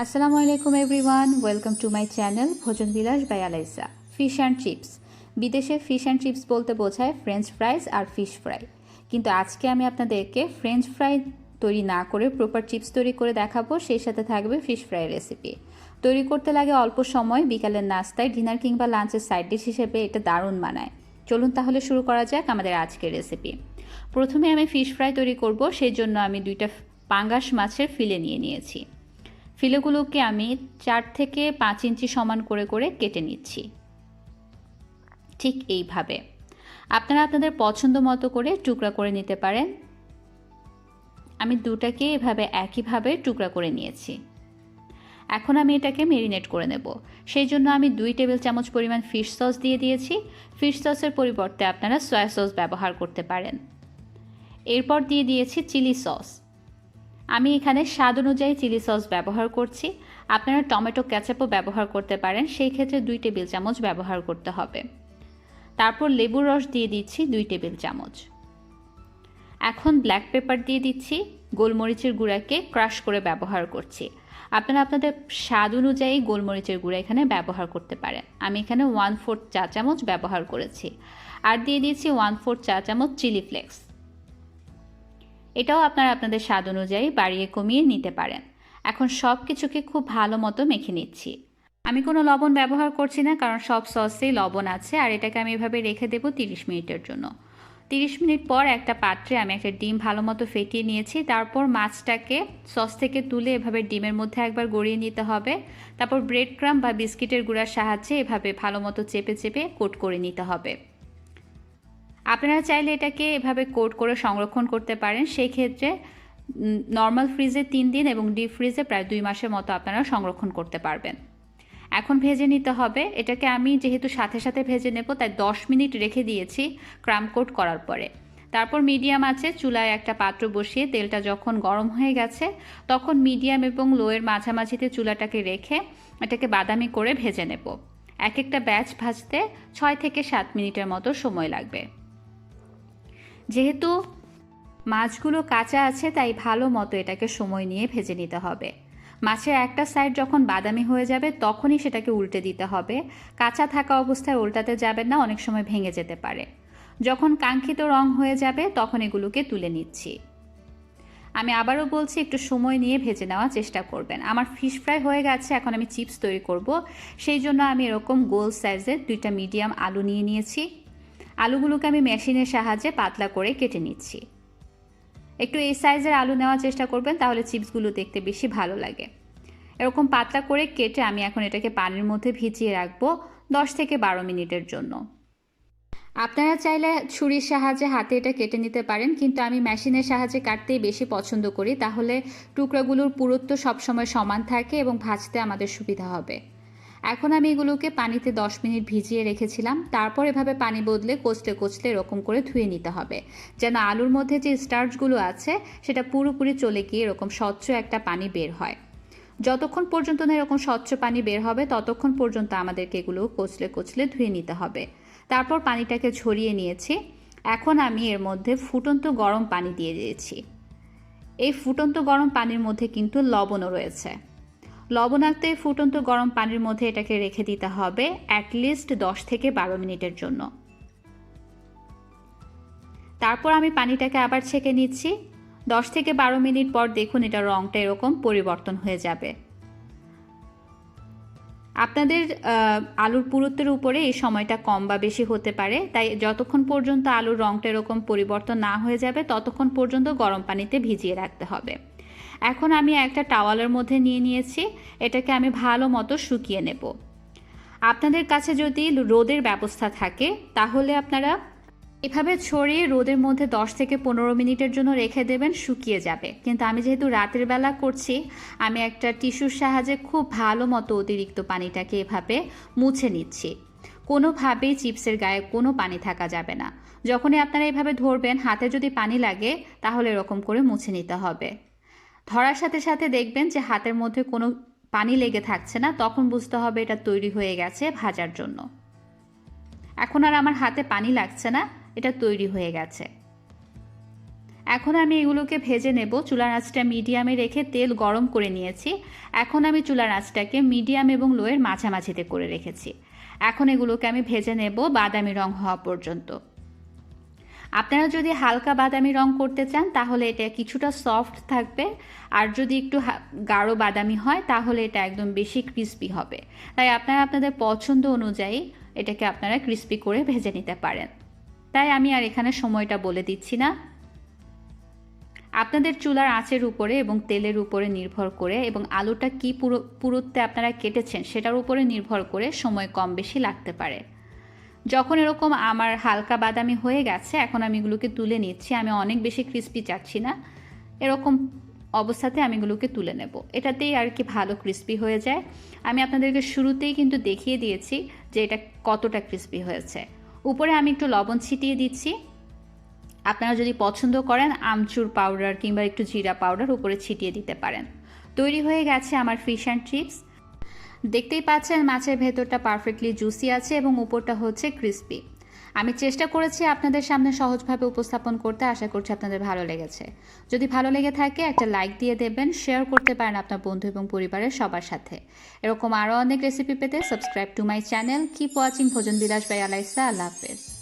আসসালামু আলাইকুম everyone, welcome to my channel Bhojan Bilas by Alaisa. Fish and chips. বিদেশে ফিশ অ্যান্ড চিপস বলতে বোঝায় ফ্রেঞ্চ ফ্রাইজ আর ফিশ ফ্রাই, কিন্তু আজকে আমি আপনাদেরকে ফ্রেঞ্চ ফ্রাই তৈরি না করে প্রপার চিপস তৈরি করে দেখাবো। সেই সাথে থাকবে ফিশ ফ্রাই রেসিপি। তৈরি করতে লাগে অল্প সময়, বিকালের নাস্তায়, ডিনার কিংবা লাঞ্চের সাইড ডিশ হিসেবে এটা দারুণ মানায়। চলুন তাহলে শুরু করা যাক আমাদের আজকের রেসিপি। প্রথমে আমি ফিশ ফ্রাই তৈরি করব, সেই জন্য আমি 2টা পাঙ্গাস মাছের ফিলে নিয়েছি। ফিলেগুলোকে আমি 4 থেকে 5 ইঞ্চি সমান করে করে কেটে নিচ্ছি। ঠিক এইভাবে আপনারা আপনাদের পছন্দ মতো করে টুকরা করে নিতে পারেন। আমি দুটাকে এভাবে একইভাবে টুকরা করে নিয়েছি। এখন আমি এটাকে মেরিনেট করে নেব। সেই জন্য আমি 2 টেবিল চামচ পরিমাণ ফিশ সস দিয়ে দিয়েছি। ফিশ সসের পরিবর্তে আপনারা সয়া সস ব্যবহার করতে পারেন। এরপর দিয়ে দিয়েছি চিলি সস। আমি এখানে স্বাদ অনুযায়ী চিলি সস ব্যবহার করছি। আপনারা টমেটো কেচাপও ব্যবহার করতে পারেন, সেই ক্ষেত্রে 2 টেবিল চামচ ব্যবহার করতে হবে। তারপর লেবুর রস দিয়ে দিচ্ছি 2 টেবিল চামচ। এখন ব্ল্যাক পেপার দিয়ে দিচ্ছি। গোলমরিচের গুঁড়াকে ক্রাশ করে ব্যবহার করছি। আপনারা আপনাদের স্বাদ অনুযায়ী গোলমরিচের গুঁড়া এখানে ব্যবহার করতে পারেন। আমি এখানে 1/4 চা চামচ ব্যবহার করেছি। আর দিয়ে দিচ্ছি 1/4 চা চামচ চিলি ফ্লেক্স। এটাও আপনারা আপনাদের স্বাদ অনুযায়ী বাড়িয়ে কমিয়ে নিতে পারেন। এখন সব কিছুকে খুব ভালো মতো মেখে নিচ্ছি। আমি কোনো লবণ ব্যবহার করছি না, কারণ সব সসেই লবণ আছে। আর এটাকে আমি এভাবে রেখে দেব 30 মিনিটের জন্য। 30 মিনিট পর একটা পাত্রে আমি একটা ডিম ভালো মতো ফেটিয়ে নিয়েছি। তারপর মাছটাকে সস থেকে তুলে এভাবে ডিমের মধ্যে একবার গড়িয়ে নিতে হবে। তারপর ব্রেড ক্রাম্ব বা বিস্কিটের গুঁড়ার সাহায্যে এভাবে ভালো মতো চেপে চেপে কোট করে নিতে হবে। আপনারা চাইলে এটাকে এভাবে কোট করে সংরক্ষণ করতে পারেন। সেই ক্ষেত্রে নর্মাল ফ্রিজে 3 দিন এবং ডিপ ফ্রিজে প্রায় 2 মাসের মতো আপনারা সংরক্ষণ করতে পারবেন। এখন ভেজে নিতে হবে। এটাকে আমি যেহেতু সাথে সাথে ভেজে নেব, তাই 10 মিনিট রেখে দিয়েছি ক্রাম্ব কোট করার পরে। তারপর মিডিয়াম আছে চুলায় একটা পাত্র বসিয়ে তেলটা যখন গরম হয়ে গেছে, তখন মিডিয়াম এবং লোয়ের মাঝামাঝিতে চুলাটাকে রেখে এটাকে বাদামি করে ভেজে নেব। এক একটা ব্যাচ ভাজতে 6 থেকে 7 মিনিটের মতো সময় লাগবে। যেহেতু মাছগুলো কাঁচা আছে, তাই ভালো মতো এটাকে সময় নিয়ে ভেজে নিতে হবে। মাছের একটা সাইড যখন বাদামি হয়ে যাবে, তখনই সেটাকে উল্টে দিতে হবে। কাঁচা থাকা অবস্থায় উল্টাতে যাবেন না, অনেক সময় ভেঙে যেতে পারে। যখন কাঙ্ক্ষিত রং হয়ে যাবে, তখন এগুলোকে তুলে নিচ্ছি। আমি আবারও বলছি, একটু সময় নিয়ে ভেজে নেওয়ার চেষ্টা করবেন। আমার ফিশ ফ্রাই হয়ে গেছে, এখন আমি চিপস তৈরি করব। সেই জন্য আমি এরকম গোল সাইজের 2টা মিডিয়াম আলু নিয়েছি। আলুগুলোকে আমি মেশিনের সাহায্যে পাতলা করে কেটে নিচ্ছি। একটু এই সাইজের আলু নেওয়ার চেষ্টা করবেন, তাহলে চিপসগুলো দেখতে বেশি ভালো লাগে। এরকম পাতলা করে কেটে আমি এখন এটাকে পানির মধ্যে ভিজিয়ে রাখবো 10 থেকে 12 মিনিটের জন্য। আপনারা চাইলে ছুরির সাহায্যে হাতে এটা কেটে নিতে পারেন, কিন্তু আমি মেশিনের সাহায্যে কাটতেই বেশি পছন্দ করি। তাহলে টুকরাগুলোর পুরুত্ব সবসময় সমান থাকে এবং ভাজতে আমাদের সুবিধা হবে। এখন আমি এগুলোকে পানিতে 10 মিনিট ভিজিয়ে রেখেছিলাম। তারপর এভাবে পানি বদলে কচলে কচলে এরকম করে ধুয়ে নিতে হবে, যেন আলুর মধ্যে যে স্টার্চগুলো আছে সেটা পুরোপুরি চলে গিয়ে এরকম স্বচ্ছ একটা পানি বের হয়। যতক্ষণ পর্যন্ত না এরকম স্বচ্ছ পানি বের হবে, ততক্ষণ পর্যন্ত আমাদেরকে এগুলো কচলে কচলে ধুয়ে নিতে হবে। তারপর পানিটাকে ঝরিয়ে নিয়েছি। এখন আমি এর মধ্যে ফুটন্ত গরম পানি দিয়ে দিয়েছি। এই ফুটন্ত গরম পানির মধ্যে কিন্তু লবণও রয়েছে। লবণাক্ত এই ফুটন্ত গরম পানির মধ্যে এটাকে রেখে দিতে হবে অ্যাটলিস্ট 10 থেকে 12 মিনিটের জন্য। তারপর আমি পানিটাকে আবার ছেঁকে নিচ্ছি। 10 থেকে 12 মিনিট পর দেখুন এটা রঙটা এরকম পরিবর্তন হয়ে যাবে। আপনাদের আলুর পুরুত্বের উপরে এই সময়টা কম বা বেশি হতে পারে, তাই যতক্ষণ পর্যন্ত আলুর রঙটা এরকম পরিবর্তন না হয়ে যাবে, ততক্ষণ পর্যন্ত গরম পানিতে ভিজিয়ে রাখতে হবে। এখন আমি একটা টাওয়ালের মধ্যে নিয়েছি। এটাকে আমি ভালো মতো শুকিয়ে নেব। আপনাদের কাছে যদি রোদের ব্যবস্থা থাকে, তাহলে আপনারা এভাবে ছড়িয়ে রোদের মধ্যে 10 থেকে 15 মিনিটের জন্য রেখে দেবেন, শুকিয়ে যাবে। কিন্তু আমি যেহেতু রাতের বেলা করছি, আমি একটা টিস্যুর সাহায্যে খুব ভালো মতো অতিরিক্ত পানিটাকে এভাবে মুছে নিচ্ছি। কোনোভাবেই চিপসের গায়ে কোনো পানি থাকা যাবে না। যখনই আপনারা এভাবে ধরবেন, হাতে যদি পানি লাগে, তাহলে এরকম করে মুছে নিতে হবে। ধরার সাথে সাথে দেখবেন যে হাতের মধ্যে কোনো পানি লেগে থাকছে না, তখন বুঝতে হবে এটা তৈরি হয়ে গেছে ভাজার জন্য। এখন আর আমার হাতে পানি লাগছে না, এটা তৈরি হয়ে গেছে। এখন আমি এগুলোকে ভেজে নেব। চুলার আঁচটা মিডিয়ামে রেখে তেল গরম করে নিয়েছি। এখন আমি চুলার আঁচটাকে মিডিয়াম এবং লোয়ের মাঝামাঝিতে করে রেখেছি। এখন এগুলোকে আমি ভেজে নেব বাদামি রং হওয়া পর্যন্ত। আপনারা যদি হালকা বাদামি রং করতে চান তাহলে এটা কিছুটা সফট থাকবে, আর যদি একটু গাঢ় বাদামি হয় তাহলে এটা একদম বেশি ক্রিস্পি হবে। তাই আপনারা আপনাদের পছন্দ অনুযায়ী এটাকে আপনারা ক্রিস্পি করে ভেজে নিতে পারেন। তাই আমি আর এখানে সময়টা বলে দিচ্ছি না। আপনাদের চুলার আঁচের উপরে এবং তেলের উপরে নির্ভর করে এবং আলুটা কী পুরুত্বে আপনারা কেটেছেন সেটার উপরে নির্ভর করে সময় কম বেশি লাগতে পারে। যখন এরকম আমার হালকা বাদামি হয়ে গেছে, এখন আমি এগুলোকে তুলে নিচ্ছি। আমি অনেক বেশি ক্রিস্পি চাচ্ছি না, এরকম অবস্থাতে আমি এগুলোকে তুলে নেব। এটাতেই আর কি ভালো ক্রিস্পি হয়ে যায়। আমি আপনাদেরকে শুরুতেই কিন্তু দেখিয়ে দিয়েছি যে এটা কতটা ক্রিস্পি হয়েছে। উপরে আমি একটু লবণ ছিটিয়ে দিচ্ছি। আপনারা যদি পছন্দ করেন আমচুর পাউডার কিংবা একটু জিরা পাউডার উপরে ছিটিয়ে দিতে পারেন। তৈরি হয়ে গেছে আমার ফিশ অ্যান্ড চিপস। দেখতেই পাচ্ছেন মাছের ভেতরটা পারফেক্টলি জুসি আছে এবং উপরটা হচ্ছে ক্রিস্পি। আমি চেষ্টা করেছি আপনাদের সামনে সহজভাবে উপস্থাপন করতে, আশা করছি আপনাদের ভালো লেগেছে। যদি ভালো লেগে থাকে একটা লাইক দিয়ে দেবেন, শেয়ার করতে পারেন আপনার বন্ধু এবং পরিবারের সবার সাথে। এরকম আরও অনেক রেসিপি পেতে subscribe to my channel. Keep watching ভোজন বিলাস বাই আলাইসা। আল্লাহ হাফেজ।